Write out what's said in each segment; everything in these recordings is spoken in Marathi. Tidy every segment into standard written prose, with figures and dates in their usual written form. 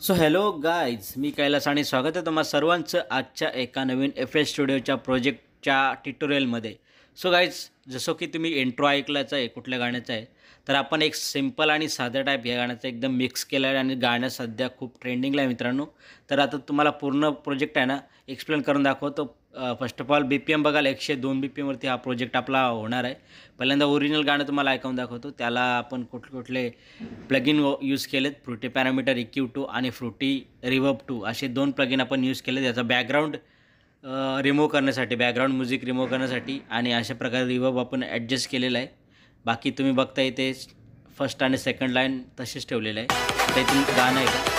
सो हॅलो गाईज, मी कैलास आणि स्वागत आहे तुम्हा सर्वांचं आजच्या एका नवीन एफ एल स्टुडिओच्या प्रोजेक्टच्या ट्युटोरियलमध्ये. सो गाईज, जसं की तुम्ही इंट्रो ऐकलाच आहे कुठल्या गाण्याचा आहे, तर आपण एक सिम्पल आणि साध्या टाईप या गाण्याचा एकदम मिक्स केला आहे आणि गाणं सध्या खूप ट्रेंडिंगला आहे मित्रांनो. तर आता तुम्हाला पूर्ण प्रोजेक्ट आहे ना एक्सप्लेन करून दाखवतो. फर्स्ट ऑफ ऑल BPM बघाल 102 BPMवरती हा प्रोजेक्ट आपला होणार आहे. पहिल्यांदा ओरिजिनल गाणं तुम्हाला ऐकून दाखवतो. त्याला आपण कुठले प्लगइन यूज केलेत, फ्रुटी पॅरामीटर EQ2 आणि फ्रुटी रिवर्ब 2 असे 2 प्लगइन आपण यूज केले. त्याचा बॅकग्राऊंड रिमूव्ह करण्यासाठी, बॅकग्राऊंड म्युझिक रिमूव्ह करण्यासाठी आणि अशा प्रकारे रिवर्ब आपण ॲडजस्ट केलेला आहे. बाकी तुम्ही बघता इथे फर्स्ट आणि सेकंड लाईन तसेच ठेवलेलं आहे. आता इथून गाणं आहे का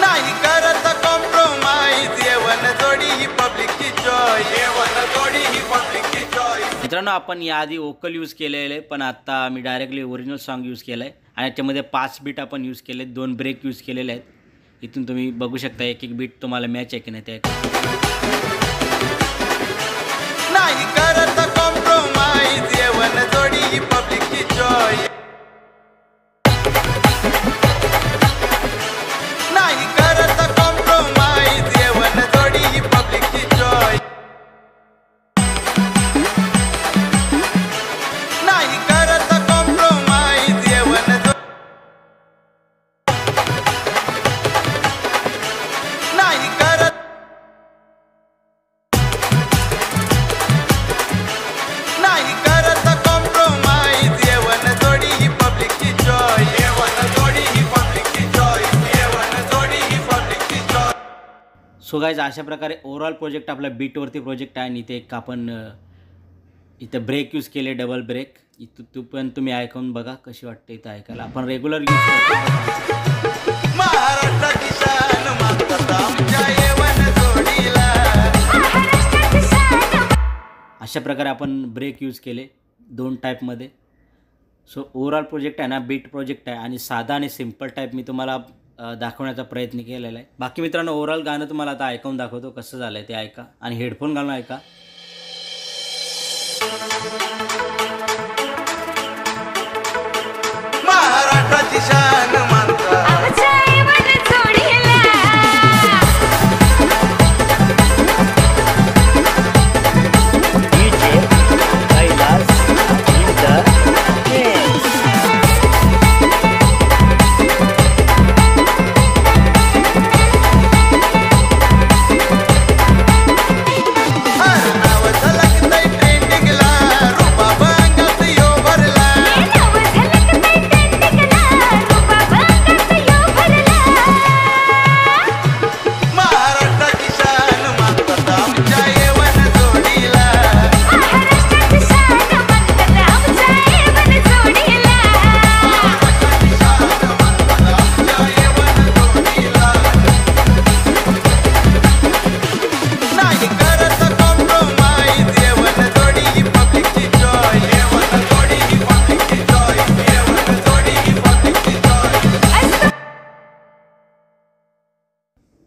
नाही करत कॉम्प्रोमाइज, येवन जोडी ही पब्लिकची जॉय, येवन जोडी ही पब्लिकची जॉय. मित्रांनो, आपण याआधी वोकल यूज केलेले आहे, पण आता आम्ही डायरेक्टली ओरिजिनल सॉन्ग यूज केलं आहे आणि याच्यामध्ये 5 बीट आपण यूज केले, 2 ब्रेक यूज केलेले आहेत. इथून तुम्ही बघू शकता एक एक बीट तुम्हाला मॅच आहे की नाही ते. नाही करत कॉम्प्रोमाइज, येवन जोडी ही पब्लिकची जॉय. नाही करत कॉम्प्रोमाइज, येवन जोडी ही पब्लिकची जॉय. नाही करत कॉम्प्रोमाइज, येवन नाही करत. नाही करत कॉम्प्रोमाइज, येवन जोडी ही पब्लिकची जॉय, येवन जोडी ही पब्लिकची जॉय, येवन जोडी ही पब्लिकची जॉय. सो गाईज, अशा प्रकारे ओव्हरऑल प्रोजेक्ट आपला बीटवरती प्रोजेक्ट आहे आणि इथे एक आपण इथं ब्रेक यूज केले, डबल ब्रेक. इथं पण तुम्ही ऐकून बघा कशी वाटते इथं ऐकायला. आपण रेग्युलर यूज करतो. महाराष्ट्राची शान मागतात आमच्या येवन जोडीला. अशा प्रकारे आपण ब्रेक यूज केले 2 टाईपमध्ये. सो ओव्हरऑल प्रोजेक्ट आहे ना बीट प्रोजेक्ट आहे आणि साधा आणि सिम्पल टाईप मी तुम्हाला दाखवण्याचा प्रयत्न केलेला आहे. बाकी मित्रांनो, ओव्हरऑल गाणं तुम्हाला आता ऐकून दाखवतो कसं झालं आहे ते ऐका आणि हेडफोन घालून ऐका. महाराष्ट्राची शान मानतात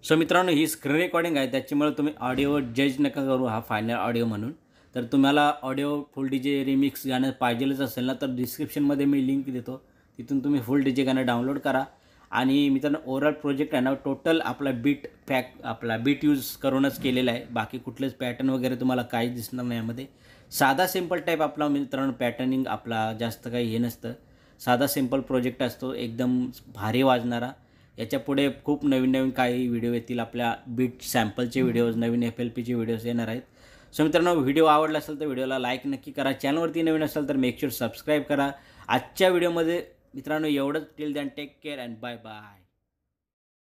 सो मित्रांनो, ही स्क्रीन रेकॉर्डिंग आहे, त्याच्यामुळे तुम्ही ऑडिओ जज नका करू हा फायनल ऑडिओ म्हणून. तर तुम्हाला ऑडिओ फुल DJ रिमिक्स गाणं पाहिजेलच असेल ना, तर डिस्क्रिप्शनमध्ये मी लिंक देतो, तिथून तुम्ही फुल DJ गाणं डाउनलोड करा. आणि मित्रांनो, ओव्हरऑल प्रोजेक्ट आहे ना टोटल आपला आपला बीट यूज करूनच केलेला आहे. बाकी कुठलेच पॅटर्न वगैरे तुम्हाला काहीच दिसणार नाही यामध्ये. साधा सिम्पल टाईप आपला मित्रांनो पॅटर्निंग आपला जास्त काही हे नसतं. साधा सिम्पल प्रोजेक्ट असतो, एकदम भारी वाजणारा. याच्यापुढे खूप नवीन काही व्हिडिओ येतील, आपल्या बीट सॅम्पलचे व्हिडिओज, नवीन FLPचे व्हिडिओज येणार आहेत. सो मित्रांनो, व्हिडिओ आवडला असेल तर व्हिडिओला लाईक नक्की करा. चॅनलवरती नवीन असेल तर मेक शुअर सबस्क्राईब करा. आजच्या व्हिडिओमध्ये मित्रांनो एवढंच. Till then take care and bye bye.